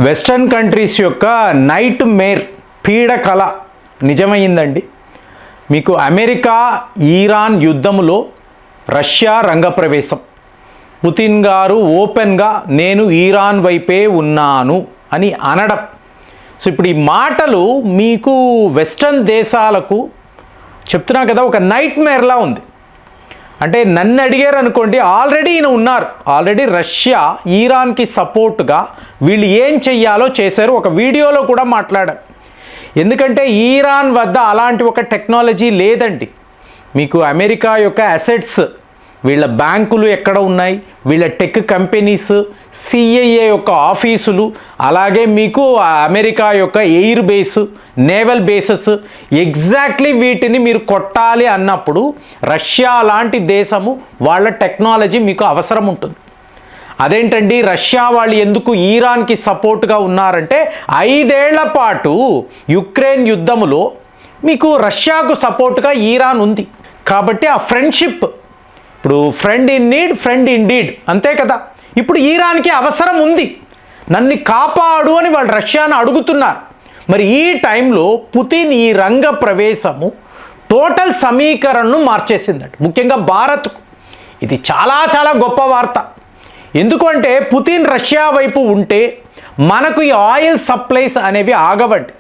Western countries యొక్క night Meyer పీడకల నిజమైందండి. మీకు America ఈరాన్ యుద్ధములో రష్యా రంగప్రవేశం, పుతిన్ గారు ఓపెన్గా నేను ఈరాన్ వైపే ఉన్నాను అని అనడం. సో ఇప్పుడు ఈ మాటలు మీకు వెస్టర్న్ దేశాలకు చెప్తున్నా కదా, ఒక నైట్ మేర్లా ఉంది. అంటే నన్ను అడిగారు అనుకోండి, ఆల్రెడీ ఈయన ఉన్నారు. ఆల్రెడీ రష్యా ఈరాన్కి సపోర్ట్గా వీళ్ళు ఏం చెయ్యాలో చేశారు. ఒక వీడియోలో కూడా మాట్లాడారు. ఎందుకంటే ఈరాన్ వద్ద అలాంటి ఒక టెక్నాలజీ లేదండి. మీకు అమెరికా యొక్క అసెట్స్, వీళ్ళ బ్యాంకులు ఎక్కడ ఉన్నాయి, వీళ్ళ టెక్ కంపెనీస్, సిఐఏ యొక్క ఆఫీసులు, అలాగే మీకు అమెరికా యొక్క air base, naval bases, exactly వీటిని మీరు కొట్టాలి అన్నప్పుడు రష్యా లాంటి దేశము వాళ్ళ టెక్నాలజీ మీకు అవసరం ఉంటుంది. అదేంటండి, రష్యా వాళ్ళు ఎందుకు ఈరాన్కి సపోర్ట్గా ఉన్నారంటే 5 ఏళ్ల పాటు యుక్రెయిన్ యుద్ధములో మీకు రష్యాకు సపోర్ట్గా ఈరాన్ ఉంది. కాబట్టి ఆ ఫ్రెండ్షిప్, ఇప్పుడు friend in need friend in deed, అంతే కదా. ఇప్పుడు ఈరాన్కి అవసరం ఉంది, నన్ను కాపాడు అని వాళ్ళు రష్యాను అడుగుతున్నారు. మరి ఈ టైంలో పుతిన్ ఈ రంగ ప్రవేశము టోటల్ సమీకరణను మార్చేసిందండి, ముఖ్యంగా భారత్కు. ఇది చాలా చాలా గొప్ప వార్త. ఎందుకంటే పుతిన్ రష్యా వైపు ఉంటే మనకు ఈ ఆయిల్ సప్లైస్ అనేవి ఆగవండి.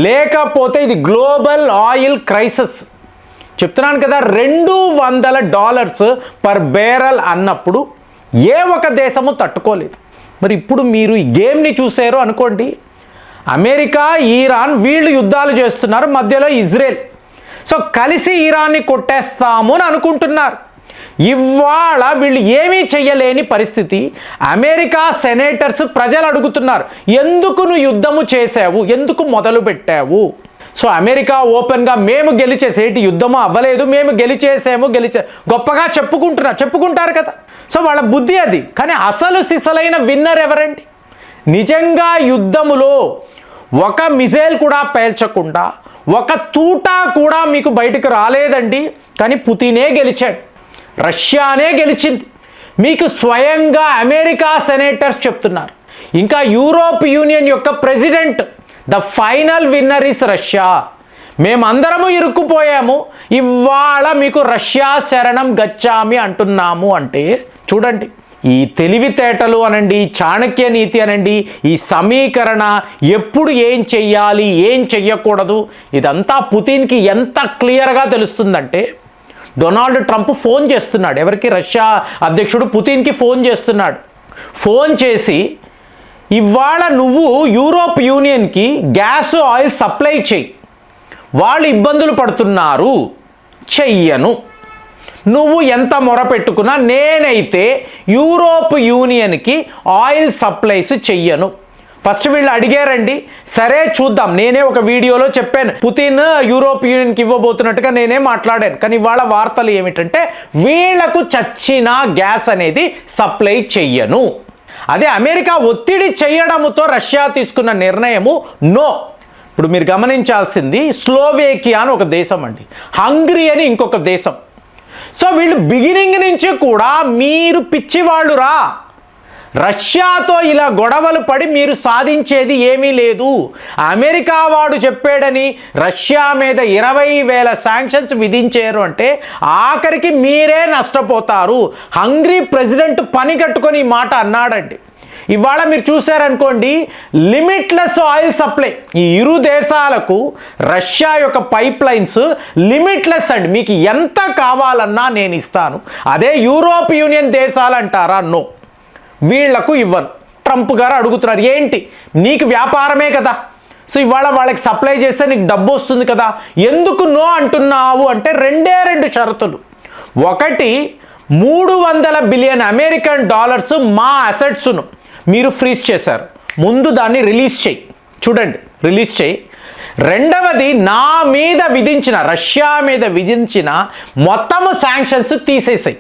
లేకపోతే ఇది గ్లోబల్ ఆయిల్ క్రైసిస్. చెప్తున్నాను కదా, $200 పర్ బేరల్ అన్నప్పుడు ఏ ఒక దేశము తట్టుకోలేదు. మరి ఇప్పుడు మీరు ఈ గేమ్ని చూసారు అనుకోండి, అమెరికా ఈరాన్ వీళ్ళు యుద్ధాలు చేస్తున్నారు, మధ్యలో ఇజ్రాయెల్. సో కలిసి ఈరాన్ని కొట్టేస్తాము అని అనుకుంటున్నారు. ఇవాళ వీళ్ళు ఏమీ చెయ్యలేని పరిస్థితి. అమెరికా సెనేటర్స్ ప్రజలు అడుగుతున్నారు, ఎందుకు నువ్వు యుద్ధము చేసావు, ఎందుకు మొదలు పెట్టావు? సో అమెరికా ఓపెన్గా మేము గెలిచేసేటి యుద్ధము అవ్వలేదు, మేము గెలిచేసాము గొప్పగా చెప్పుకుంటారు కదా. సో వాళ్ళ బుద్ధి అది. కానీ అసలు సిసలైన విన్నర్ ఎవరండి? నిజంగా యుద్ధములో ఒక మిజైల్ కూడా పేల్చకుండా, ఒక తూటా కూడా మీకు బయటకు రాలేదండి. కానీ పుతినే గెలిచాడు, రష్యానే గెలిచింది. మీకు స్వయంగా అమెరికా సెనేటర్స్ చెప్తున్నారు, ఇంకా యూరోప్ యూనియన్ యొక్క president, the final winner is Russia. మేమందరము ఇరుక్కుపోయాము, ఇవాళ మీకు రష్యా శరణం గచ్చామి అంటున్నాము. అంటే చూడండి, ఈ తెలివితేటలు అనండి, చాణక్య నీతి అనండి, ఈ సమీకరణ, ఎప్పుడు ఏం చెయ్యాలి ఏం చెయ్యకూడదు, ఇదంతా పుతిన్కి ఎంత క్లియర్గా తెలుస్తుందంటే, డొనాల్డ్ ట్రంప్ ఫోన్ చేస్తున్నాడు ఎవరికి, రష్యా అధ్యక్షుడు పుతిన్కి ఫోన్ చేస్తున్నాడు. ఫోన్ చేసి ఇవాళ నువ్వు యూరోప్ యూనియన్కి గ్యాస్ ఆయిల్ సప్లై చెయ్యి, వాళ్ళు ఇబ్బందులు పడుతున్నారు, చెయ్యను. నువ్వు ఎంత మొరపెట్టుకున్నా నేనైతే యూరోప్ యూనియన్కి ఆయిల్ సప్లైస్ చెయ్యను. ఫస్ట్ వీళ్ళు అడిగారండి, సరే చూద్దాం. నేనే ఒక వీడియోలో చెప్పాను, పుతిన్ యూరోప్ యూనియన్కి ఇవ్వబోతున్నట్టుగా నేనే మాట్లాడాను. కానీ ఇవాళ వార్తలు ఏమిటంటే వీళ్లకు చచ్చిన గ్యాస్ అనేది సప్లై చెయ్యను. అదే అమెరికా ఒత్తిడి చేయడంతో రష్యా తీసుకున్న నిర్ణయము నో. ఇప్పుడు మీరు గమనించాల్సింది, స్లోవేకియా అని ఒక దేశం అండి, హంగరీ అని ఇంకొక దేశం. సో వీళ్ళు బిగినింగ్ నుంచి కూడా మీరు పిచ్చివాళ్ళు రా, రష్యాతో ఇలా గొడవలు పడి మీరు సాధించేది ఏమీ లేదు. అమెరికా వాడు చెప్పాడని రష్యా మీద 20,000 శాంక్షన్స్ విధించారు అంటే ఆఖరికి మీరే నష్టపోతారు. హంగరీ ప్రెసిడెంట్ పని కట్టుకొని ఈ మాట అన్నాడండి. ఇవాళ మీరు చూసారనుకోండి, లిమిట్లెస్ ఆయిల్ సప్లై. ఈ ఇరు దేశాలకు రష్యా యొక్క పైప్ లైన్స్ లిమిట్లెస్ అండి, మీకు ఎంత కావాలన్నా నేను ఇస్తాను. అదే యూరోప్ యూనియన్ దేశాలు అంటారా, నో, వీళ్లకు ఇవ్వను. ట్రంప్ గారు అడుగుతున్నారు, ఏంటి నీకు వ్యాపారమే కదా, సో ఇవాళ వాళ్ళకి సప్లై చేస్తే నీకు డబ్బు వస్తుంది కదా, ఎందుకు నో అంటున్నావు అంటే 2 షరతులు. ఒకటి, $300 బిలియన్ అమెరికన్ డాలర్స్ మా అసెట్స్ను మీరు ఫ్రీజ్ చేశారు, ముందు దాన్ని రిలీజ్ చేయి, చూడండి రిలీజ్ చేయి. రెండవది, నా మీద విధించిన, రష్యా మీద విధించిన మొత్తము శాంక్షన్స్ తీసేసాయి.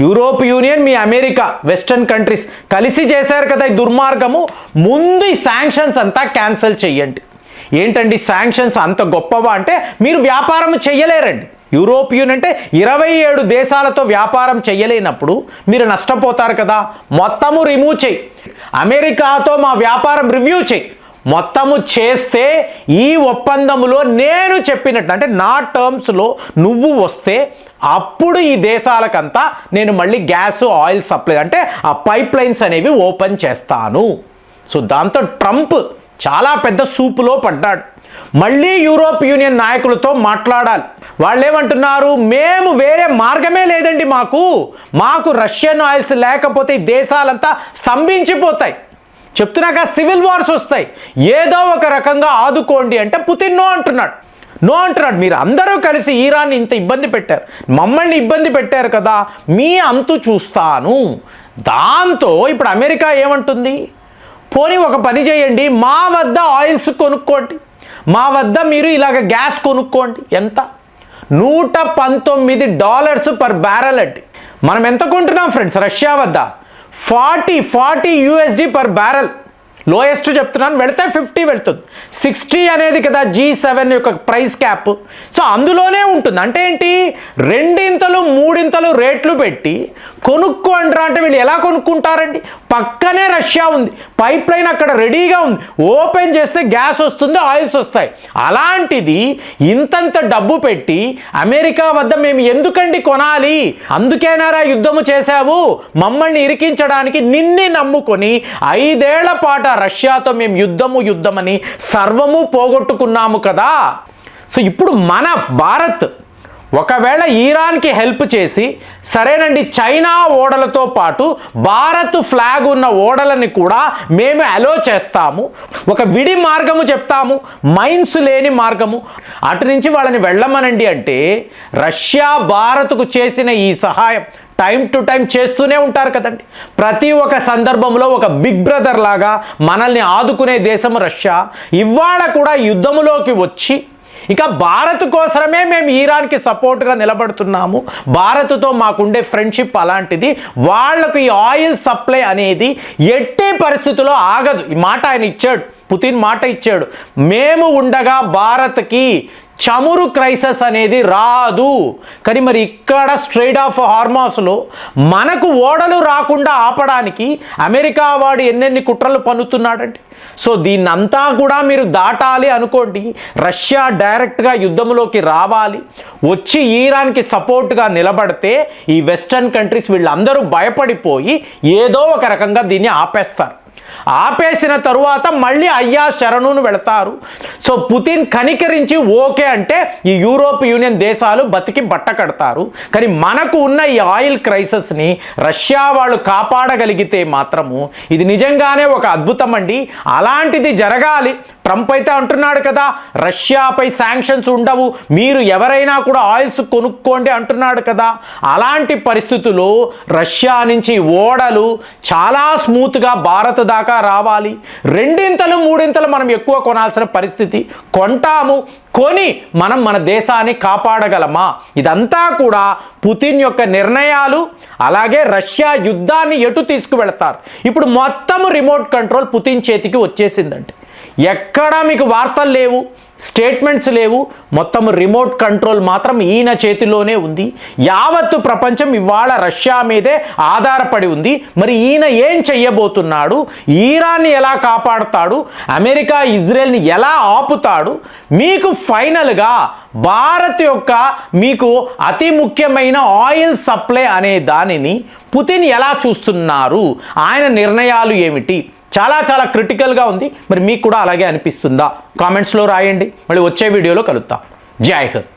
యూరోప్ యూనియన్, మీ అమెరికా, వెస్టర్న్ కంట్రీస్ కలిసి చేశారు కదా ఈ దుర్మార్గము, ముందు ఈ శాంక్షన్స్ అంతా క్యాన్సిల్ చెయ్యండి. ఏంటండి శాంక్షన్స్ అంత గొప్పవా అంటే మీరు వ్యాపారం చెయ్యలేరండి. యూరోప్ యూనియన్ అంటే 27 దేశాలతో వ్యాపారం చేయలేనప్పుడు మీరు నష్టపోతారు కదా. మొత్తము రిమూవ్ చేయి, అమెరికాతో మా వ్యాపారం రివ్యూ చేయి, మొత్తము చేస్తే ఈ ఒప్పందంలో నేను చెప్పినట్టు అంటే నా టర్మ్స్లో నువ్వు వస్తే అప్పుడు ఈ దేశాలకంతా నేను మళ్ళీ గ్యాస్ ఆయిల్ సప్లై అంటే ఆ పైప్ లైన్స్ అనేవి ఓపెన్ చేస్తాను. సో దాంతో ట్రంప్ చాలా పెద్ద సూపులో పడ్డాడు. మళ్ళీ యూరోప్ యూనియన్ నాయకులతో మాట్లాడాలి. వాళ్ళు ఏమంటున్నారు, మేము వేరే మార్గమే లేదండి, మాకు రష్యన్ ఆయిల్స్ లేకపోతే ఈ దేశాలంతా స్తంభించిపోతాయి, చెప్తున్నాక సివిల్ వార్స్ వస్తాయి, ఏదో ఒక రకంగా ఆదుకోండి అంటే పుతిన్ నో అంటున్నాడు. మీరు అందరూ కలిసి ఇరాన్ని ఇంత ఇబ్బంది పెట్టారు, మమ్మల్ని ఇబ్బంది పెట్టారు కదా, మీ అంతు చూస్తాను. దాంతో ఇప్పుడు అమెరికా ఏమంటుంది, పోనీ ఒక పని చేయండి, మా వద్ద ఆయిల్స్ కొనుక్కోండి, మా వద్ద మీరు ఇలాగ గ్యాస్ కొనుక్కోండి. ఎంత? $119 పర్ బ్యారెల్ అండి. మనం ఎంత కొంటున్నాం ఫ్రెండ్స్ రష్యా వద్ద? 40 USD పర్ బ్యారెల్. లోయెస్ట్ చెప్తున్నాను, వెళితే 50 వెళ్తుంది. 60 అనేది కదా G7 యొక్క ప్రైస్ క్యాప్. సో అందులోనే ఉంటుంది. అంటే ఏంటి, 2-3 రేట్లు పెట్టి కొనుక్కోండ్రా అంటే వీళ్ళు ఎలా కొనుక్కుంటారండి? పక్కనే రష్యా ఉంది, పైప్ లైన్ అక్కడ రెడీగా ఉంది, ఓపెన్ చేస్తే గ్యాస్ వస్తుంది, ఆయిల్స్ వస్తాయి. అలాంటిది ఇంతంత డబ్బు పెట్టి అమెరికా వద్ద మేము ఎందుకండి కొనాలి? అందుకేనారా యుద్ధము చేశావు, మమ్మల్ని ఇరికించడానికి, నిన్ను నమ్ముకొని 5 ఏళ్ల పాటు రష్యాతో మేము యుద్ధమని సర్వము పోగొట్టుకున్నాము కదా. సో ఇప్పుడు మన భారత్ ఒకవేళ ఇరాన్కి హెల్ప్ చేసి, సరేనండి చైనా ఓడలతో పాటు భారత్ ఫ్లాగ్ ఉన్న ఓడలని కూడా మేము అలో చేస్తాము, ఒక విడి మార్గము చెప్తాము, మైన్స్ లేని మార్గము, అటు నుంచి వాళ్ళని వెళ్ళమనండి అంటే రష్యా భారత్కు చేసిన ఈ సహాయం టైం టు టైం చేస్తూనే ఉంటారు కదండి. ప్రతి ఒక్క సందర్భంలో ఒక బిగ్ బ్రదర్ లాగా మనల్ని ఆదుకునే దేశం రష్యా. ఇవాళ కూడా యుద్ధములోకి వచ్చి ఇక భారత్ కోసమే మేము ఇరాన్కి సపోర్ట్గా నిలబడుతున్నాము, భారత్తో మాకుండే ఫ్రెండ్షిప్ అలాంటిది, వాళ్లకు ఈ ఆయిల్ సప్లై అనేది ఎట్టి పరిస్థితుల్లో ఆగదు. ఈ మాట ఆయన ఇచ్చాడు, పుతిన్ మాట ఇచ్చాడు, మేము ఉండగా భారత్కి చమురు క్రైసిస్ అనేది రాదు. కానీ మరి ఇక్కడ స్ట్రెయిట్ ఆఫ్ హార్మోస్లో మనకు ఓడలు రాకుండా ఆపడానికి అమెరికా వాడు ఎన్నెన్ని కుట్రలు పన్నుతున్నాడండి. సో దీన్నంతా కూడా మీరు దాటాలి అనుకోండి, రష్యా డైరెక్ట్గా యుద్ధంలోకి రావాలి, వచ్చి ఇరాన్కి సపోర్ట్గా నిలబడితే ఈ వెస్టర్న్ కంట్రీస్ వీళ్ళందరూ భయపడిపోయి ఏదో ఒక రకంగా దీన్ని ఆపేస్తారు. ఆపేసిన తరువాత మళ్ళీ అయ్యా శరణును వెళతారు. సో పుతిన్ కనికరించి ఓకే అంటే ఈ యూరోప్ యూనియన్ దేశాలు బతికి బట్ట కడతారు. కానీ మనకు ఉన్న ఈ ఆయిల్ క్రైసిస్ని రష్యా వాళ్ళు కాపాడగలిగితే మాత్రము ఇది నిజంగానే ఒక అద్భుతం అండి. అలాంటిది జరగాలి. ట్రంప్ అయితే అంటున్నాడు కదా, రష్యాపై శాంక్షన్స్ ఉండవు, మీరు ఎవరైనా కూడా ఆయిల్స్ కొనుక్కోండి అంటున్నాడు కదా. అలాంటి పరిస్థితుల్లో రష్యా నుంచి ఓడలు చాలా స్మూత్గా భారత్ దాకా రావాలి. 2-3 మనం ఎక్కువ కొనాల్సిన పరిస్థితి, కొంటాము, కొని మనం మన దేశాన్ని కాపాడగలమా? ఇదంతా కూడా పుతిన్ యొక్క నిర్ణయాలు. అలాగే రష్యా యుద్ధాన్ని ఎటు తీసుకువెళతారు? ఇప్పుడు మొత్తం రిమోట్ కంట్రోల్ పుతిన్ చేతికి వచ్చేసిందండి. ఎక్కడా మీకు వార్తలు లేవు, స్టేట్మెంట్స్ లేవు, మొత్తం రిమోట్ కంట్రోల్ మాత్రం ఈయన చేతిలోనే ఉంది. యావత్తు ప్రపంచం ఇవాళ రష్యా మీదే ఆధారపడి ఉంది. మరి ఈయన ఏం చెయ్యబోతున్నాడు? ఇరాన్ని ఎలా కాపాడుతాడు? అమెరికా ఇజ్రాయెల్ని ఎలా ఆపుతాడు? మీకు ఫైనల్గా భారత్ యొక్క మీకు అతి ముఖ్యమైన ఆయిల్ సప్లై అనే దానిని పుతిన్ ఎలా చూస్తున్నారు? ఆయన నిర్ణయాలు ఏమిటి? చాలా చాలా క్రిటికల్గా ఉంది. మరి మీకు కూడా అలాగే అనిపిస్తుందా? కామెంట్స్లో రాయండి. మళ్ళీ వచ్చే వీడియోలో కలుద్దాం. జై హింద్.